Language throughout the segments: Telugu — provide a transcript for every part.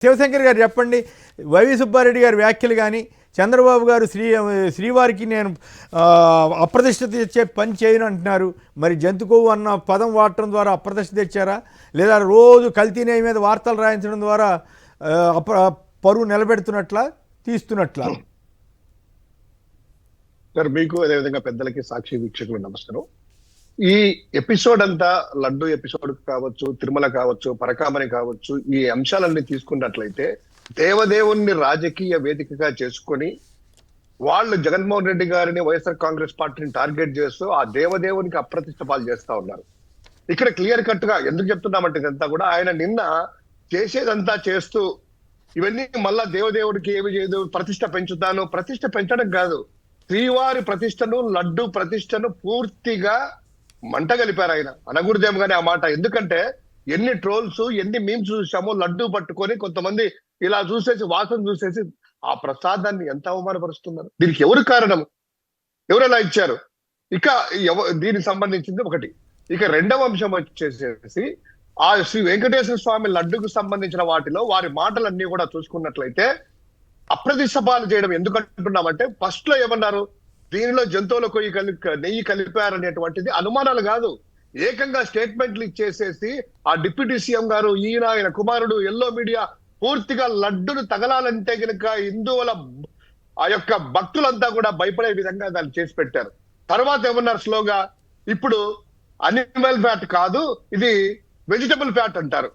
శివశంకర్ గారు చెప్పండి, వైవి సుబ్బారెడ్డి గారి వ్యాఖ్యలు కానీ, చంద్రబాబు గారు శ్రీవారికి నేను అప్రతిష్ట తెచ్చే పని చేయను అంటున్నారు. మరి జంతుకోవు అన్న పదం వాడటం ద్వారా అప్రతిష్ట తెచ్చారా, లేదా రోజు కల్తీ నెయ్యి మీద వార్తలు రాయించడం ద్వారా పరువు నిలబెడుతున్నట్లా, తీస్తున్నట్లా? సార్, మీకు అదేవిధంగా పెద్దలకి, సాక్షి వీక్షకులు నమస్కారం. ఈ ఎపిసోడ్ అంతా లడ్డు ఎపిసోడ్ కావచ్చు, తిరుమల కావచ్చు, పరకామణి కావచ్చు, ఈ అంశాలన్నీ తీసుకున్నట్లయితే దేవదేవుణ్ణి రాజకీయ వేదికగా చేసుకొని వాళ్ళు జగన్మోహన్ రెడ్డి గారిని, వైఎస్ఆర్ కాంగ్రెస్ పార్టీని టార్గెట్ చేస్తూ ఆ దేవదేవునికి అప్రతిష్ట పాలు చేస్తా ఉన్నారు. ఇక్కడ క్లియర్ కట్ గా ఎందుకు చెప్తున్నామంటే ఇదంతా కూడా ఆయన నిన్న చేసేదంతా చేస్తూ ఇవన్నీ మళ్ళా దేవదేవుడికి ఏమి చేయదు, ప్రతిష్ట పెంచుతాను, ప్రతిష్ట పెంచడం కాదు, శ్రీవారి ప్రతిష్టను, లడ్డు ప్రతిష్టను పూర్తిగా మంట కలిపారు ఆయన. అనకూడదేమో కానీ ఆ మాట. ఎందుకంటే ఎన్ని ట్రోల్స్, ఎన్ని మీమ్స్ చూసామో, లడ్డు పట్టుకొని కొంతమంది ఇలా చూసేసి, వాసన చూసేసి ఆ ప్రసాదాన్ని ఎంత అవమానపరుస్తున్నారు. దీనికి ఎవరు కారణం, ఎవరు ఎలా ఇచ్చారు? ఇక దీనికి సంబంధించింది ఒకటి. ఇక రెండవ అంశం వచ్చేసేసి ఆ శ్రీ వెంకటేశ్వర స్వామి లడ్డుకు సంబంధించిన వాటిలో వారి మాటలన్నీ కూడా చూసుకున్నట్లయితే అప్రతిష్ట పాలు చేయడం ఎందుకంటున్నామంటే, ఫస్ట్ లో ఏమన్నారు, దీనిలో జంతువుల నెయ్యి కలిపారనేటువంటిది అనుమానాలు కాదు, ఏకంగా స్టేట్మెంట్లు ఇచ్చేసేసి ఆ డిప్యూటీ సీఎం గారు, ఆయన కుమారుడు ఎల్లో మీడియా పూర్తిగా లడ్డును తగలాలంటే గనుక హిందువుల ఆ యొక్క భక్తులంతా కూడా భయపడే విధంగా దాన్ని చేసి పెట్టారు. తర్వాత ఏమన్నారు స్లోగా, ఇప్పుడు అనిమల్ ఫ్యాట్ కాదు, ఇది వెజిటబుల్ ఫ్యాట్ అంటారు.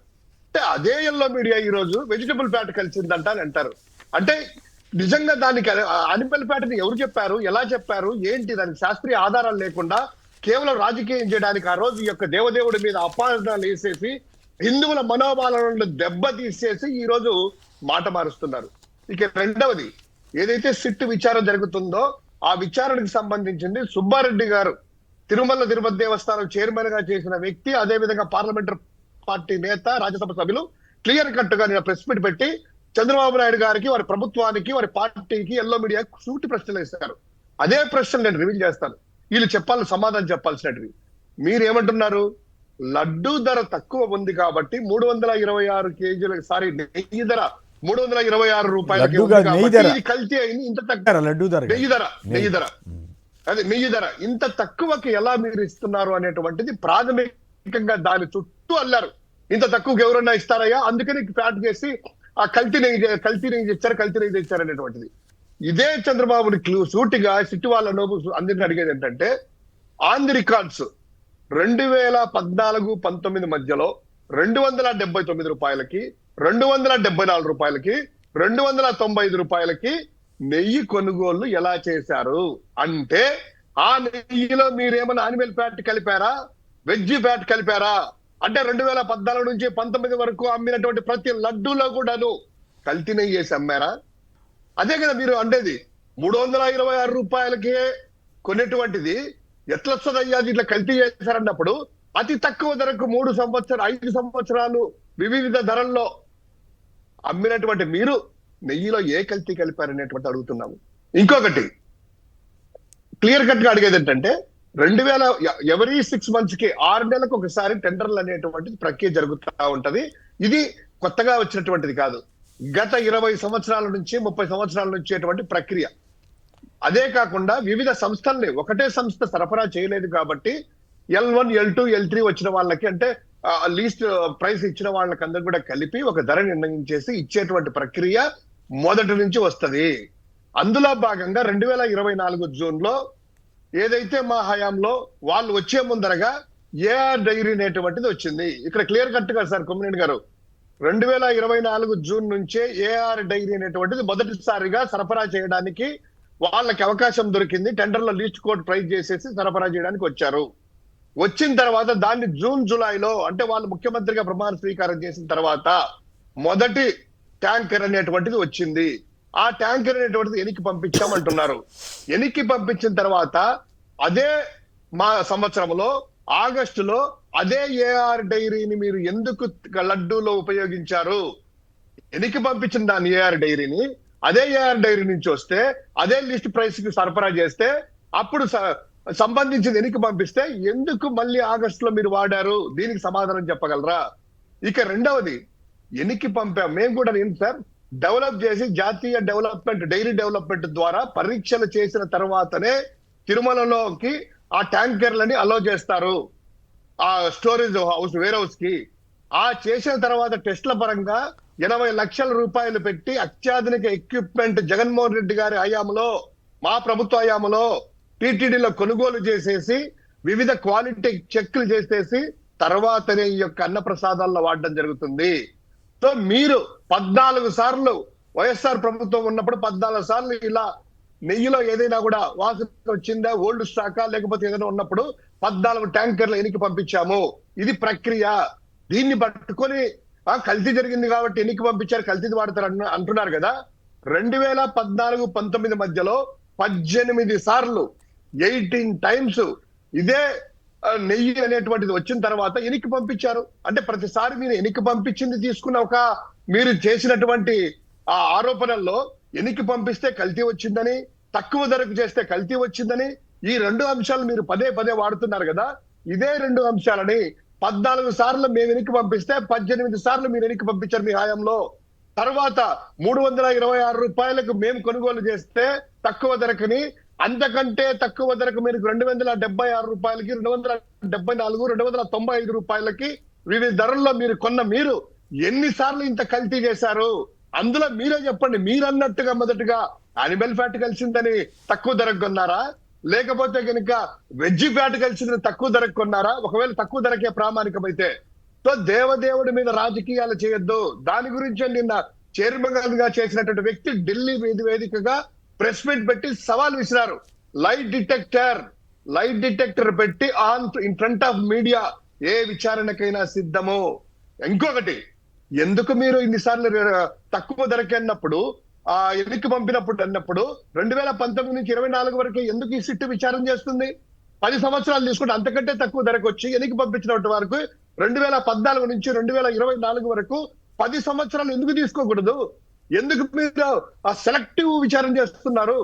అంటే అదే ఎల్లో మీడియా ఈ రోజు వెజిటబుల్ ఫ్యాట్ కలిసిందంట అని అంటారు. అంటే నిజంగా దానికి అనిమల్ ఫ్యాట్ ని ఎవరు చెప్పారు, ఎలా చెప్పారు, ఏంటి, దానికి శాస్త్రీయ ఆధారాలు లేకుండా కేవలం రాజకీయం చేయడానికి ఆ రోజు ఈ యొక్క దేవదేవుడి మీద అపార్థాలు వేసేసి హిందువుల మనోభావాలను దెబ్బ తీసేసి ఈ రోజు మాట మారుస్తున్నారు. ఇక రెండవది, ఏదైతే సిట్ విచారణ జరుగుతుందో ఆ విచారణకు సంబంధించింది సుబ్బారెడ్డి గారు తిరుమల తిరుపతి దేవస్థానం చైర్మన్ గా చేసిన వ్యక్తి, అదే విధంగా పార్లమెంటరీ పార్టీ నేత, రాజ్యసభ సభ్యులు క్లియర్ కట్ గా నేను ప్రెస్ మీట్ పెట్టి చంద్రబాబు నాయుడు గారికి, వారి ప్రభుత్వానికి, వారి పార్టీకి, ఎల్లో మీడియాకి సూటి ప్రశ్నలు వేస్తారు. అదే ప్రశ్నలు నేను రివీల్ చేస్తాను, వీళ్ళు సమాధానం చెప్పాల్సినవి. మీరేమంటున్నారు, లడ్డు ధర తక్కువ ఉంది కాబట్టి 326 కేజీల నెయ్యి ధర 326 రూపాయలకి కల్తీ అయింది. ఇంత తక్కువ నెయ్యి ధర ఇంత తక్కువకి ఎలా మీరు ఇస్తున్నారు అనేటువంటిది ప్రాథమికంగా దాని చుట్టూ అల్లారు. ఇంత తక్కువకి ఎవరన్నా ఇస్తారయ్యా, అందుకని ఫ్యాట్ చేసి ఆ కల్తీ నెయ్యి తెచ్చారు అనేటువంటిది. ఇదే చంద్రబాబుని సూటిగా సిట్టు వాళ్ళ అందరిని అడిగేది ఏంటంటే, ఆన్ ది రికార్డ్స్ 2014-19 మధ్యలో 279 రూపాయలకి, 274 రూపాయలకి, 295 రూపాయలకి నెయ్యి కొనుగోళ్లు ఎలా చేశారు అంటే, ఆ నెయ్యిలో మీరేమన్నా యానిమల్ ఫ్యాట్ కలిపారా, వెజ్ ఫ్యాట్ కలిపారా అంటే 2014 నుంచి 19 వరకు అమ్మినటువంటి ప్రతి లడ్డూలో కూడాను కల్తీ నెయ్యి వేసి అమ్మారా? అదే కదా మీరు అంటేది. 326 రూపాయలకే కొనేటువంటిది ఎట్లా వస్తుందయ్యా, ఇట్లా కల్తీ చేశారన్నప్పుడు అతి తక్కువ ధరకు 5 సంవత్సరాలు వివిధ ధరల్లో అమ్మినటువంటి మీరు నెయ్యిలో ఏ కల్తీ కలిపారనేటువంటి అడుగుతున్నాము. ఇంకొకటి క్లియర్ కట్ గా అడిగేది ఏంటంటే, ఎవరీ 6 months కి 6 నెలలకు ఒకసారి టెండర్లు అనేటువంటిది ప్రక్రియ జరుగుతూ ఉంటది. ఇది కొత్తగా వచ్చినటువంటిది కాదు, గత 20 సంవత్సరాల నుంచి 30 సంవత్సరాల నుంచి ప్రక్రియ. అదే కాకుండా వివిధ సంస్థల్ని ఒకటే సంస్థ సరఫరా చేయలేదు కాబట్టి L1, L2, L3 వచ్చిన వాళ్ళకి, అంటే లీస్ట్ ప్రైస్ ఇచ్చిన వాళ్ళకి అందరూ కూడా కలిపి ఒక ధర నిర్ణయించేసి ఇచ్చేటువంటి ప్రక్రియ మొదటి నుంచి వస్తది. అందులో భాగంగా 2024 జూన్ లో ఏదైతే మా హయాంలో వాళ్ళు వచ్చే ముందరగా ఏఆర్ డైరీ అనేటువంటిది వచ్చింది. ఇక్కడ క్లియర్ కట్ గా సార్ కొమ్మినేని గారు, 2024 జూన్ నుంచే ఏఆర్ డైరీ అనేటువంటిది మొదటిసారిగా సరఫరా చేయడానికి వాళ్ళకి అవకాశం దొరికింది. టెండర్లో లీస్ట్ కోడ్ ప్రైస్ చేసేసి సరఫరా చేయడానికి వచ్చారు. వచ్చిన తర్వాత దాన్ని జూన్ జూలైలో, అంటే వాళ్ళు ముఖ్యమంత్రిగా ప్రమాణ స్వీకారం చేసిన తర్వాత మొదటి ట్యాంకర్ అనేటువంటిది వచ్చింది. ఆ ట్యాంకర్ అనేటువంటిది ఎనికి పంపించామంటున్నారు. ఎనికి పంపించిన తర్వాత అదే మా సంవత్సరంలో ఆగస్టులో అదే ఏఆర్ డైరీని మీరు ఎందుకు లడ్డూలో ఉపయోగించారు? ఎనికి పంపించిన దాన్ని ఏఆర్ డైరీని, అదే ఏఆర్ డైరీ నుంచి వస్తే అదే లిస్ట్ ప్రైస్ కి సరఫరా చేస్తే అప్పుడు సంబంధించింది ఎనికి పంపిస్తే ఎందుకు మళ్ళీ ఆగస్టులో మీరు వాడారు? దీనికి సమాధానం చెప్పగలరా? ఇక రెండవది, ఎనికి పంపాం. మేము కూడా ఏంటి సార్, డెవలప్ చేసి జాతీయ డెవలప్మెంట్ డైరీ డెవలప్మెంట్ ద్వారా పరీక్షలు చేసిన తర్వాతనే తిరుమలలోకి ఆ ట్యాంకర్లని అలో చేస్తారు, ఆ స్టోరేజ్ హౌస్ వేర్ హౌస్ కి. ఆ చేసిన తర్వాత టెస్ట్ల పరంగా 80 లక్షల రూపాయలు పెట్టి అత్యాధునిక ఎక్విప్మెంట్ జగన్మోహన్ రెడ్డి గారి హయాంలో, మా ప్రభుత్వ హయాంలో టీటీడీలో కొనుగోలు చేసేసి వివిధ క్వాలిటీ చెక్లు చేసేసి తర్వాతనే ఈ యొక్క అన్న ప్రసాదాల్లో వాడడం జరుగుతుంది. సో మీరు 14 సార్లు వైఎస్ఆర్ ప్రభుత్వం ఉన్నప్పుడు 14 సార్లు ఇలా నెయ్యిలో ఏదైనా కూడా వాసన వచ్చిందా, ఓల్డ్ స్టాకా లేకపోతే ఏదైనా ఉన్నప్పుడు 14 ట్యాంకర్లు ఎనికి పంపించాము. ఇది ప్రక్రియ. దీన్ని పట్టుకొని కల్తీ జరిగింది కాబట్టి ఎనికి పంపించారు, కల్తీ వాడతారు అంటున్నారు కదా. 2014-19 మధ్యలో 18 సార్లు 18 టైమ్స్ ఇదే నెయ్యి అనేటువంటిది వచ్చిన తర్వాత ఎనికి పంపించారు. అంటే ప్రతిసారి మీరు ఎనికి పంపించింది తీసుకున్న ఒక మీరు చేసినటువంటి ఆ ఆరోపణల్లో ఎనికి పంపిస్తే కల్తీ వచ్చిందని, తక్కువ ధరకు చేస్తే కల్తీ వచ్చిందని, ఈ 2 అంశాలు మీరు పదే పదే వాడుతున్నారు కదా. ఇదే 2 అంశాలని 14 సార్లు మేము ఎనికి పంపిస్తే 18 సార్లు మీరు ఎనికి పంపించారు మీ హయాంలో. తర్వాత 326 రూపాయలకు మేము కొనుగోలు చేస్తే తక్కువ ధరకని, అంతకంటే తక్కువ ధరకు మీరు 276 రూపాయలకి, 274, 295 రూపాయలకి వివిధ ధరల్లో మీరు కొన్న మీరు ఎన్నిసార్లు ఇంత కల్తీ చేశారు? అందులో మీరే చెప్పండి. మీరన్నట్టుగా మొదటగా యానిమల్ ఫ్యాట్ కలిసిందని తక్కువ ధరకు కొన్నారా, లేకపోతే కనుక వెజ్ ఫ్యాట్ కలిసిందని తక్కువ ధరకు కొన్నారా? ఒకవేళ తక్కువ ధరకే ప్రామాణికమైతే సో దేవదేవుడి మీద రాజకీయాలు చేయొద్దు. దాని గురించి నిన్న చైర్మన్ గా చేసినటువంటి వ్యక్తి ఢిల్లీ వేదికగా ప్రెస్ మీట్ పెట్టి సవాల్ విసిరారు. లైట్ డిటెక్టర్ పెట్టి ఇన్ ఫ్రంట్ ఆఫ్ మీడియా ఏ విచారణకైనా సిద్ధము. ఇంకొకటి, ఎందుకు మీరు ఇన్నిసార్లు తక్కువ ధరకి అన్నప్పుడు ఎన్నికి పంపినప్పుడు అన్నప్పుడు 2019 నుంచి 24 వరకు ఎందుకు ఈ సిట్టు విచారణ చేస్తుంది? 10 సంవత్సరాలు తీసుకుంటే అంతకంటే తక్కువ ధరకు వచ్చి ఎన్నికి పంపించినటువంటి వరకు 2014 నుంచి 2024 వరకు 10 సంవత్సరాలు ఎందుకు తీసుకోకూడదు? ఎందుకు మీరు ఆ సెలెక్టివ్ విచారణ చేస్తున్నారు?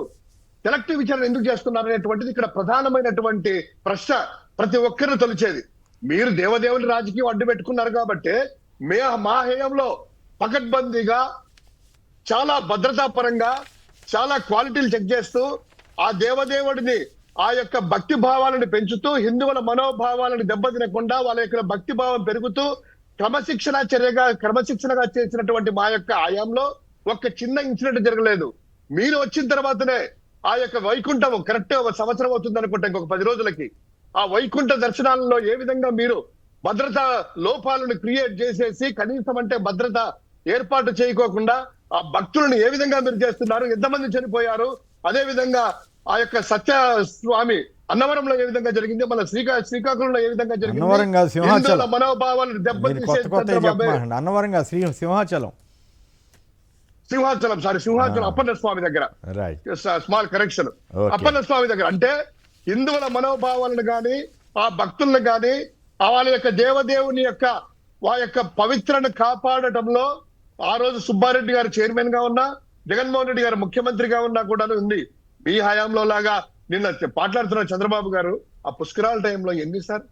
సెలెక్టివ్ విచారణ ఎందుకు చేస్తున్నారు అనేటువంటిది ఇక్కడ ప్రధానమైనటువంటి ప్రశ్న ప్రతి ఒక్కరిని తొలిచేది. మీరు దేవదేవుని రాజకీయం అడ్డు పెట్టుకున్నారు కాబట్టి మా హయాంలో పకడ్బందీగా చాలా భద్రతా పరంగా చాలా క్వాలిటీలు చెక్ చేస్తూ ఆ దేవదేవుడిని ఆ యొక్క భక్తి భావాలను పెంచుతూ హిందువుల మనోభావాలను దెబ్బతినకుండా వాళ్ళ యొక్క భక్తి భావం పెరుగుతూ క్రమశిక్షణగా చేసినటువంటి మా యొక్క హయాంలో ఒక్క చిన్న ఇన్సిడెంట్ జరగలేదు. మీరు వచ్చిన తర్వాతనే ఆ యొక్క వైకుంఠం కరెక్ట్ 1 సంవత్సరం అవుతుంది అనుకుంటా, ఇంకొక 10 రోజులకి ఆ వైకుంఠ దర్శనాలలో ఏ విధంగా మీరు భద్రతా లోపాలను క్రియేట్ చేసేసి కనీసం అంటే భద్రత ఏర్పాటు చేయకోకుండా ఆ భక్తులను ఏ విధంగా మీరు చేస్తున్నారు, ఎంతమంది చనిపోయారు, అదే విధంగా ఆ యొక్క సత్య స్వామి అన్నవరంలో ఏ విధంగా జరిగింది, మన శ్రీకాకుళంలో ఏ విధంగా జరిగింది, మనోభావాలను దెబ్బతీసేది. సింహాచలం అప్పన్న స్వామి దగ్గర, స్మాల్ కరెక్షన్, అప్పన్న స్వామి దగ్గర అంటే హిందువుల మనోభావాలను గాని ఆ భక్తులను గాని వాళ్ళ యొక్క దేవదేవుని యొక్క వాళ్ళ యొక్క పవిత్రను కాపాడటంలో ఆ రోజు సుబ్బారెడ్డి గారు చైర్మన్ గా ఉన్నా, జగన్మోహన్ రెడ్డి గారు ముఖ్యమంత్రిగా ఉన్నా కూడా ఉంది. మీ హయాంలో లాగా నిన్న మాట్లాడుతున్న చంద్రబాబు గారు ఆ పుష్కరాల టైంలో ఎన్ని సార్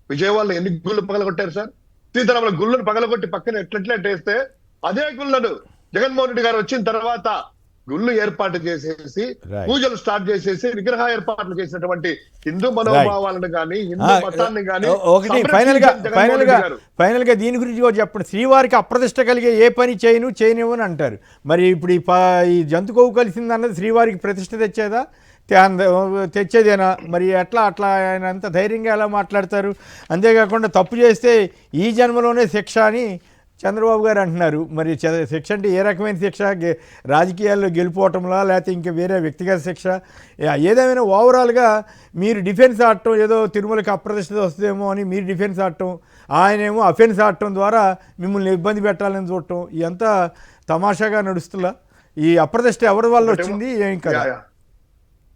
విజయవాడలో ఎన్ని గుళ్ళు పగలగొట్టారు సార్? సీతారాముల గుళ్ళను పగలగొట్టి పక్కన ఎట్లెట్లేస్తే అదే గుళ్ళను జగన్మోహన్ రెడ్డి గారు వచ్చిన తర్వాత గుళ్ళు ఏర్పాటు చేసేసి పూజలు స్టార్ట్ చేసేసి విగ్రహ ఏర్పాట్లు చేసినటువంటి హిందూ మనోభావాలను కానీ హిందూ మతాన్ని కానీ ఒకటి ఫైనల్ గా దీని గురించి కూడా చెప్పండి. శ్రీవారికి అప్రతిష్ట కలిగే ఏ పని చేయనివ్వని అంటారు. మరి ఇప్పుడు ఈ జంతు కొవ్వు కలిసింది అన్నది శ్రీవారికి ప్రతిష్ట తెచ్చేదేనా? మరి అట్లా ఆయన అంత ధైర్యంగా ఎలా మాట్లాడతారు? అంతేకాకుండా తప్పు చేస్తే ఈ జన్మలోనే శిక్ష అని చంద్రబాబు గారు అంటున్నారు. మరి శిక్ష అంటే ఏ రకమైన శిక్ష? రాజకీయాల్లో గెలిపోవటంలా, లేకపోతే ఇంకా వేరే వ్యక్తిగత శిక్ష? ఏదేమైనా ఓవరాల్గా మీరు డిఫెన్స్ ఆడటం, ఏదో తిరుమలకి అప్రతిష్ట వస్తుందేమో అని మీరు డిఫెన్స్ ఆడటం, ఆయనేమో అఫెన్స్ ఆడటం ద్వారా మిమ్మల్ని ఇబ్బంది పెట్టాలని చూడటం, ఇదంతా తమాషాగా నడుస్తుందా? ఈ అప్రతిష్ట ఎవరి వల్ల వచ్చింది ఏం కదా?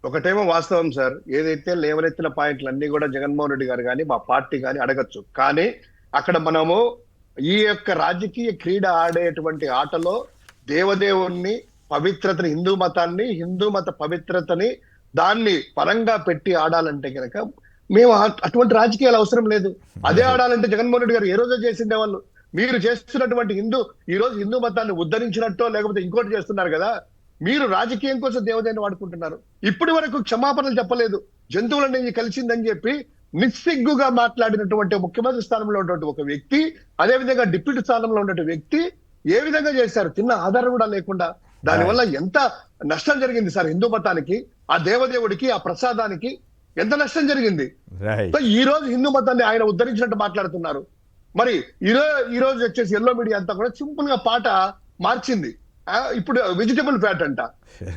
ఒకటేమో వాస్తవం సార్, ఏదైతే లేవనెత్తిన పాయింట్లు అన్ని కూడా జగన్మోహన్ రెడ్డి గారు కానీ మా పార్టీ కానీ అడగచ్చు. కానీ అక్కడ మనము ఈ యొక్క రాజకీయ క్రీడ ఆడేటువంటి ఆటలో దేవదేవుణ్ణి, పవిత్రతని, హిందూ మతాన్ని, హిందూ మత పవిత్రతని దాన్ని పరంగా పెట్టి ఆడాలంటే కనుక మేము అటువంటి రాజకీయాలు అవసరం లేదు. అదే ఆడాలంటే జగన్మోహన్ రెడ్డి గారు ఏ రోజో చేసిండే వాళ్ళు. మీరు చేస్తున్నటువంటి ఈ రోజు హిందూ మతాన్ని ఉద్ధరించినట్టో లేకపోతే ఇంకోటి చేస్తున్నారు కదా. మీరు రాజకీయం కోసం దేవదేవుని వాడుకుంటున్నారు. ఇప్పటి వరకు క్షమాపణలు చెప్పలేదు. జంతువులని కలిసిందని చెప్పి నిస్సిగ్గుగా మాట్లాడినటువంటి ముఖ్యమంత్రి స్థానంలో ఉన్నటువంటి ఒక వ్యక్తి, అదే విధంగా డిప్యూటీ స్థానంలో ఉన్నటువంటి వ్యక్తి ఏ విధంగా చేశారు? తిన్న ఆధారం కూడా లేకుండా. దానివల్ల ఎంత నష్టం జరిగింది సార్ హిందూ మతానికి, ఆ దేవదేవుడికి, ఆ ప్రసాదానికి ఎంత నష్టం జరిగింది. సో ఈ రోజు హిందూ మతాన్ని ఆయన ఉద్ధరించినట్టు మాట్లాడుతున్నారు. మరి ఈ రోజు వచ్చేసి ఎల్లో మీడియా అంతా కూడా సింపుల్ గా పాట మార్చింది. ఇప్పుడు వెజిటబుల్ ఫ్యాట్ అంట.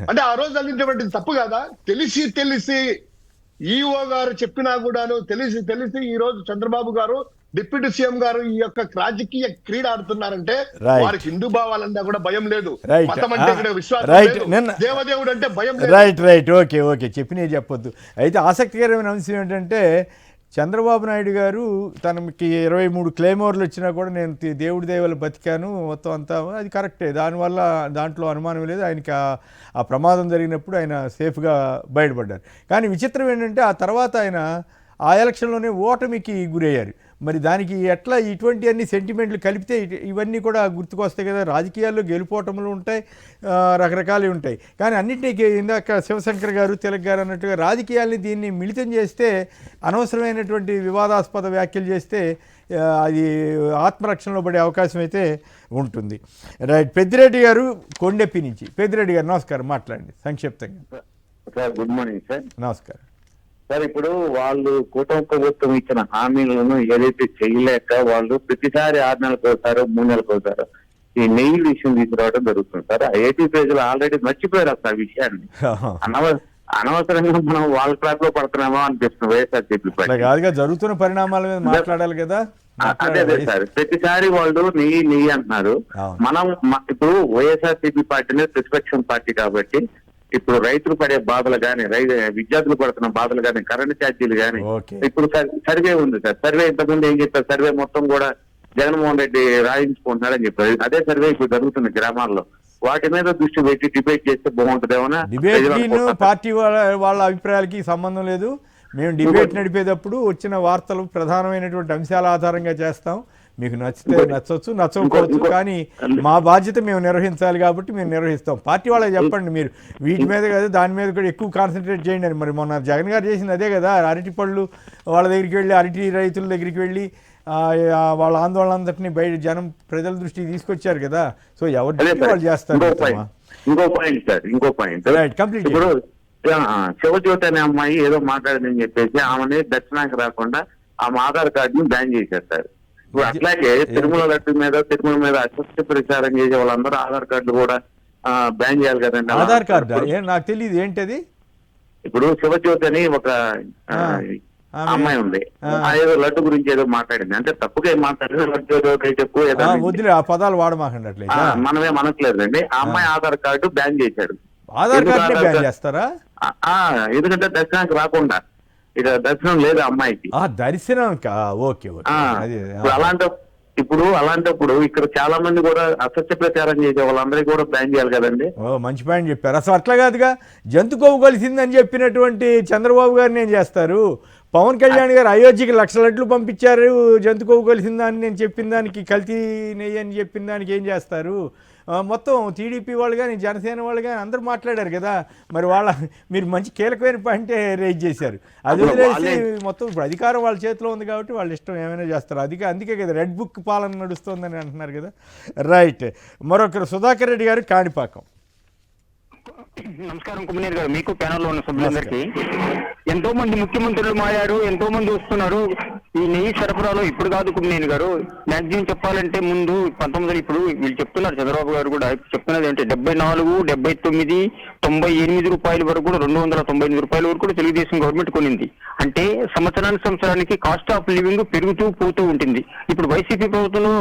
అంటే ఆ రోజు జరిగినటువంటి తప్పు కదా. తెలిసి ఈఓ గారు చెప్పినా కూడాను తెలిసి ఈ రోజు చంద్రబాబు గారు డిప్యూటీ సీఎం గారు ఈ యొక్క రాజకీయ క్రీడ ఆడుతున్నారంటే వారికి హిందూ భావాలన్నా కూడా భయం లేదు, మతం అంటే ఇక్కడ విశ్వాసం లేదు, దేవదేవుడు అంటే భయం లేదు. రైట్ ఓకే చెప్పినే చెప్పొద్దు. అయితే ఆసక్తికరమైన అంశం ఏంటంటే చంద్రబాబు నాయుడు గారు తనకి 23 క్లెయిమోర్లు వచ్చినా కూడా నేను దేవుడి దేవలు బతికాను మొత్తం అంతా, అది కరెక్టే. దాంట్లో అనుమానం లేదు. ఆయనకి ఆ ప్రమాదం జరిగినప్పుడు ఆయన సేఫ్గా బయటపడ్డారు. కానీ విచిత్రం ఏంటంటే ఆ తర్వాత ఆయన ఆ ఎలక్షన్లోనే ఓటమికి గురయ్యారు. మరి దానికి ఎట్లా ఇటువంటి అన్ని సెంటిమెంట్లు కలిపితే ఇవన్నీ కూడా గుర్తుకొస్తాయి కదా. రాజకీయాల్లో గెలుపోవటములు ఉంటాయి, రకరకాలు ఉంటాయి. కానీ అన్నింటినీ ఇందాక శివశంకర్ గారు, తిలక్ గారు అన్నట్టుగా రాజకీయాల్ని దీన్ని మిళితం చేస్తే, అనవసరమైనటువంటి వివాదాస్పద వ్యాఖ్యలు చేస్తే అది ఆత్మరక్షణలో పడే అవకాశం అయితే ఉంటుంది. రైట్. పెద్దిరెడ్డి గారు కొండెప్పి నుంచి. పెద్దిరెడ్డి గారు నమస్కారం, మాట్లాడండి సంక్షిప్తంగా. Sir good morning sir. నమస్కారం సార్. ఇప్పుడు వాళ్ళు కూటమి ప్రభుత్వం ఇచ్చిన హామీలను ఏదైతే చేయలేక వాళ్ళు ప్రతిసారి 6 నెలలకు ఒకసారి 3 నెలలకు ఒకసారి ఈ నెయ్యి విషయం తీసుకురావడం జరుగుతుంది సార్. ఏపీ ప్రజలు ఆల్రెడీ మర్చిపోయారు అసలు ఆ విషయాన్ని. అనవసరంగా మనం వాళ్ళ ట్రాక్ లో పడుతున్నామో అనిపిస్తుంది వైఎస్ఆర్సీపీ పార్టీ. జరుగుతున్న పరిణామాల మీద మాట్లాడాలి కదా. అదే సార్, ప్రతిసారి వాళ్ళు నెయ్యి అంటున్నారు. మనం ఇప్పుడు వైఎస్ఆర్సీపీ పార్టీనే ప్రతిపక్షం పార్టీ కాబట్టి ఇప్పుడు రైతులు పడే బాధలు కానీ, విద్యార్థులు పడుతున్న బాధలు కానీ, కరెంటు ఛార్జీలు కానీ, ఇప్పుడు సర్వే ఉంది సార్. సర్వే ఇంతకుముందు ఏం చెప్పారు? సర్వే మొత్తం కూడా జగన్మోహన్ రెడ్డి రాయించుకుంటున్నారని చెప్పారు. అదే సర్వే ఇప్పుడు జరుగుతుంది గ్రామాల్లో. వాటి మీద దృష్టి పెట్టి డిబేట్ చేస్తే బాగుంటుందేమో. పార్టీ వాళ్ళ అభిప్రాయాలకి సంబంధం లేదు. మేము డిబేట్ నడిపేటప్పుడు వచ్చిన వార్తలు ప్రధానమైనటువంటి అంశాల ఆధారంగా చేస్తాం. మీకు నచ్చితే నచ్చవచ్చు, నచ్చకపోవచ్చు, కానీ మా బాధ్యత మేము నిర్వహించాలి కాబట్టి మేము నిర్వహిస్తాం. పార్టీ వాళ్ళకి చెప్పండి, మీరు వీటి మీద కదా దాని మీద కూడా ఎక్కువ కాన్సన్ట్రేట్ చేయండి అని. మరి మొన్న జగన్ గారు చేసింది అదే కదా. అరటి పళ్ళు వాళ్ళ దగ్గరికి వెళ్ళి, అరటి రైతుల దగ్గరికి వెళ్ళి వాళ్ళ ఆందోళన అంతటినీ బయట ప్రజల దృష్టికి తీసుకొచ్చారు కదా. సో ఎవరి వాళ్ళు చేస్తారు. ఇంకో పాయింట్ కంప్లీట్. ఇప్పుడు శివజ్యోతి అనే అమ్మాయి ఏదో మాట్లాడిందని చెప్పేసి ఆమెని దర్శనానికి రాకుండా ఆమె ఆధార్ కార్డుని బ్యాన్ చేసేస్తారు. ఇప్పుడు అట్లాగే తిరుమల మీద అసత్య ప్రచారం చేసే వాళ్ళందరూ ఆధార్ కార్డులు కూడా బ్యాన్ చేయాలి కదండి. ఆధార్ కార్డు నాకు తెలియదు ఏంటది. ఇప్పుడు శివజ్యోతి అని ఒక అమ్మాయి ఉంది, ఏదో లడ్డు గురించి ఏదో మాట్లాడింది. అంటే తప్పుగా ఏం మాట్లాడింది, లడ్డు చెప్పు వదిలే ఆ పదాలు వాడమాకండి. మనమేం అనట్లేదండి. ఆ అమ్మాయి ఆధార్ కార్డు బ్యాన్ చేశాడు. ఆధార్ కార్డు బ్యాన్ చేస్తారా? ఎందుకంటే దర్శనానికి రాకుండా ఇక దర్శనం లేదు అమ్మాయికి. దర్శనం అలాంటప్పుడు ఇక్కడ చాలా మంది కూడా అసత్య ప్రచారం చేసే వాళ్ళందరికీ కూడా బ్యాన్ చేయాలి కదండి. మంచి పాయింట్ చెప్పారు. అసలు అట్లా కాదుగా. జంతు కొవ్వు కలిసిందని చెప్పినటువంటి చంద్రబాబు గారిని ఏం చేస్తారు? పవన్ కళ్యాణ్ గారు అయోధ్యకి 1,00,000 లడ్లు పంపించారు, జంతు కొవ్వు కలిసిందని నేను చెప్పిన దానికి, కల్తీ నెయ్యి అని చెప్పిన దానికి ఏం చేస్తారు? మొత్తం టీడీపీ వాళ్ళు కానీ, జనసేన వాళ్ళు కానీ అందరూ మాట్లాడారు కదా. మరి మీరు మంచి కీలకమైన పాయింటే రైజ్ చేశారు. అది వదిలేసి మొత్తం ఇప్పుడు అధికారం వాళ్ళ చేతిలో ఉంది కాబట్టి వాళ్ళు ఇష్టం ఏమైనా చేస్తారు. అందుకే కదా రెడ్ బుక్ పాలన నడుస్తుందని అంటున్నారు కదా. రైట్. మరొకరు సుధాకర్ రెడ్డి గారు, కాణిపాకం. నమస్కారం కుమ్మనీర్ గారు, మీకు ప్యానల్లో ఉన్న సభ్యులందరికీ. ఎంతో మంది ముఖ్యమంత్రులు మారారు, ఎంతో మంది వస్తున్నారు. ఈ నెయ్యి సరఫరాలో ఇప్పుడు కాదు కుమ్మనీర్ గారు, మ్యాక్సిమం చెప్పాలంటే ముందు 19 ఇప్పుడు వీళ్ళు చెప్తున్నారు, చంద్రబాబు గారు కూడా చెప్తున్నది ఏంటి, 74, 79, 98 రూపాయల వరకు కూడా, 298 రూపాయల వరకు కూడా తెలుగుదేశం గవర్నమెంట్ కొనింది. అంటే సంవత్సరానికి కాస్ట్ ఆఫ్ లివింగ్ పెరుగుతూ పోతూ ఉంటుంది. ఇప్పుడు వైసీపీ ప్రభుత్వంలో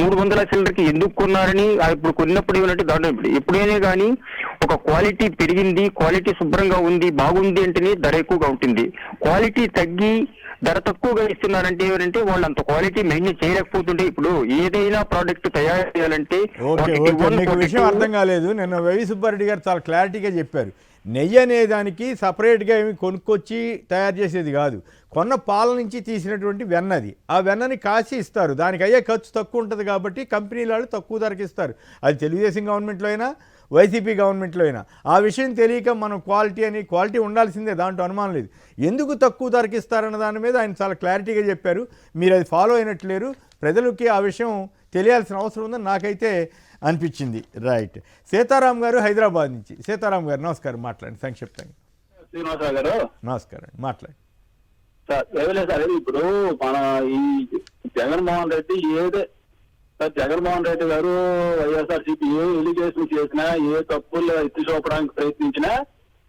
300 సిలిండర్కి ఎందుకు కొన్నారని, ఇప్పుడు కొన్నప్పుడు ఏమంటే దాంట్లో ఎప్పుడైనా కానీ ఒక క్వాలిటీ పెరిగింది, క్వాలిటీ శుభ్రంగా ఉంది, బాగుంది అంటేనే ధర ఎక్కువగా ఉంటుంది. క్వాలిటీ తగ్గి ధర తక్కువగా ఇస్తున్నారంటే ఏమంటే వాళ్ళు అంత క్వాలిటీ మెయింటైన్ చేయలేకపోతుంటే ఇప్పుడు ఏదైనా ప్రోడక్ట్ తయారు చేయాలంటే ఓకే ఓకే మీకు విషయం అర్థం కాలేదు. నిన్న వైవి సుబ్బారెడ్డి గారు చాలా క్లారిటీగా చెప్పారు. నెయ్యి అనే దానికి సపరేట్గా ఏమి కొనుక్కొచ్చి తయారు చేసేది కాదు, కొన్న పాల నుంచి తీసినటువంటి వెన్నది. ఆ వెన్నని కాసి ఇస్తారు, దానికి అయ్యే ఖర్చు తక్కువ ఉంటుంది కాబట్టి కంపెనీల వాళ్ళు తక్కువ ధరకి ఇస్తారు. అది తెలుగుదేశం గవర్నమెంట్లో అయినా వైసీపీ గవర్నమెంట్లో అయినా. ఆ విషయం తెలియక మనం క్వాలిటీ ఉండాల్సిందే, దాంట్లో అనుమానం లేదు. ఎందుకు తక్కువ ధరకి ఇస్తారన్న దాని మీద ఆయన చాలా క్లారిటీగా చెప్పారు. మీరు అది ఫాలో అయినట్లేరు, ప్రజలకి ఆ విషయం తెలియాల్సిన అవసరం ఉందని నాకైతే అనిపించింది. రైట్. సీతారాం గారు హైదరాబాద్ నుంచి. సీతారాం గారు నమస్కారం, మాట్లాడండి సంక్షిప్తంగా. శ్రీనివాసరావు గారు నమస్కారం, మాట్లాడండి సార్. ఏమలేదు సార్, ఇప్పుడు మన ఈ జగన్మోహన్ రెడ్డి సార్ జగన్మోహన్ రెడ్డి గారు వైఎస్ఆర్సీపీ ఏ ఎలిగేషన్ చేసినా, ఏ తప్పులు ఎత్తి చూపడానికి ప్రయత్నించినా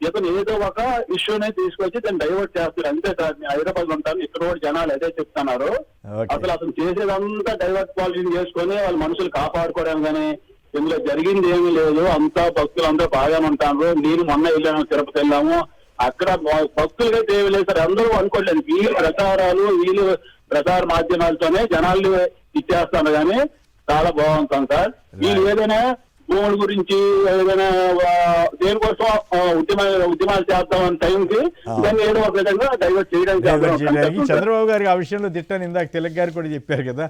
ఇతను ఏదో ఒక ఇష్యూనే తీసుకొచ్చి దాన్ని డైవర్ట్ చేస్తారు అంతే సార్. నేను హైదరాబాద్ లో ఉంటాను, ఇక్కడ కూడా జనాలు అదే చెప్తున్నారు. అతను చేసేదంతా డైవర్ట్ పాలిటిక్స్ చేసుకొని వాళ్ళ మనుషులు కాపాడుకోవడం కానీ ఇందులో జరిగింది ఏమీ లేదు. అంతా భక్తులు అందరూ బాగానే ఉంటారు. నేను మొన్న వెళ్ళాము, తిరుపతి వెళ్ళాము, అక్కడ భక్తులకైతే ఏమి లేదు సార్. అందరూ అనుకోలేదు, వీళ్ళు ప్రసార మాధ్యమాలతోనే జనాలు ఇచ్చేస్తాను కానీ చాలా బాగుంటాం సార్. వీళ్ళు ఏదైనా భూముల గురించి ఏదైనా దేనికోసం ఉద్యమాలు చేద్దాం అనే టైంకి దాన్ని ఏదో ఒక విధంగా డైవర్ట్ చేయడానికి చంద్రబాబు గారికి ఆ విషయంలో దిట్టని ఇందాక తిలక్ గారు కూడా చెప్పారు కదా.